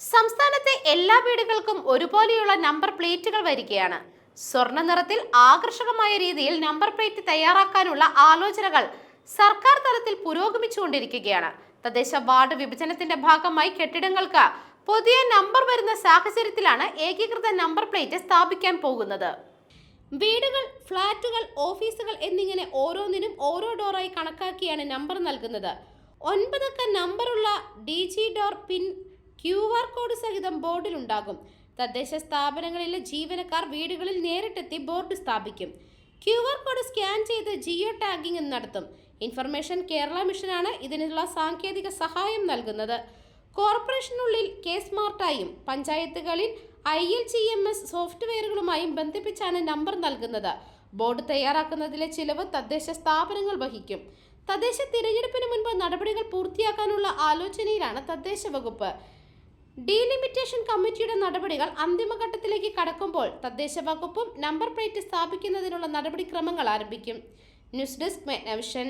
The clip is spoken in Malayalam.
സംസ്ഥാനത്തെ എല്ലാ വീടുകൾക്കും ഒരുപോലെയുള്ള നമ്പർ പ്ലേറ്റുകൾ വരികയാണ്. സ്വർണ്ണ നിറത്തിൽ ആകർഷകമായ രീതിയിൽ നമ്പർ പ്ലേറ്റ് തയ്യാറാക്കാനുള്ള ആലോചനകൾ സർക്കാർ തലത്തിൽ പുരോഗമിച്ചുകൊണ്ടിരിക്കുകയാണ്. തദ്ദേശ വാർഡ് വിഭജനത്തിന്റെ ഭാഗമായി കെട്ടിടങ്ങൾക്ക് പുതിയ നമ്പർ വരുന്ന സാഹചര്യത്തിലാണ് ഏകീകൃത നമ്പർ പ്ലേറ്റ് സ്ഥാപിക്കാൻ പോകുന്നത്. വീടുകൾ, ഫ്ളാറ്റുകൾ, ഓഫീസുകൾ എന്നിങ്ങനെ ഓരോന്നിനും ഓരോ ഡോറായി കണക്കാക്കിയാണ് നമ്പർ നൽകുന്നത്. 9 അക്ക നമ്പറുള്ള DG ഡോർ പിൻ QR കോഡ് സഹിതം ബോർഡിലുണ്ടാകും. തദ്ദേശ സ്ഥാപനങ്ങളിലെ ജീവനക്കാർ വീടുകളിൽ നേരിട്ടെത്തി ബോർഡ് സ്ഥാപിക്കും. QR കോഡ് സ്കാൻ ചെയ്ത് ജിയോ ടാഗിംഗ് നടത്തും. ഇൻഫർമേഷൻ കേരള മിഷനാണ് ഇതിനുള്ള സാങ്കേതിക സഹായം നൽകുന്നത്. കോർപ്പറേഷനുള്ളിൽ K-സ്മാർട്ടായും പഞ്ചായത്തുകളിൽ ILGMS സോഫ്റ്റ്വെയറുകളുമായും ബന്ധിപ്പിച്ചാണ് നമ്പർ നൽകുന്നത്. ബോർഡ് തയ്യാറാക്കുന്നതിലെ ചിലവ് തദ്ദേശ സ്ഥാപനങ്ങൾ വഹിക്കും. തദ്ദേശ തിരഞ്ഞെടുപ്പിന് മുൻപ് നടപടികൾ പൂർത്തിയാക്കാനുള്ള ആലോചനയിലാണ് തദ്ദേശ വകുപ്പ്. ഡീലിമിറ്റേഷൻ കമ്മിറ്റിയുടെ നടപടികൾ അന്തിമഘട്ടത്തിലേക്ക് കടക്കുമ്പോൾ തദ്ദേശ വകുപ്പും നമ്പർ പ്ലേറ്റ് സ്ഥാപിക്കുന്നതിനുള്ള നടപടിക്രമങ്ങൾ ആരംഭിക്കും. News desk മെഗ്നവിഷൻ.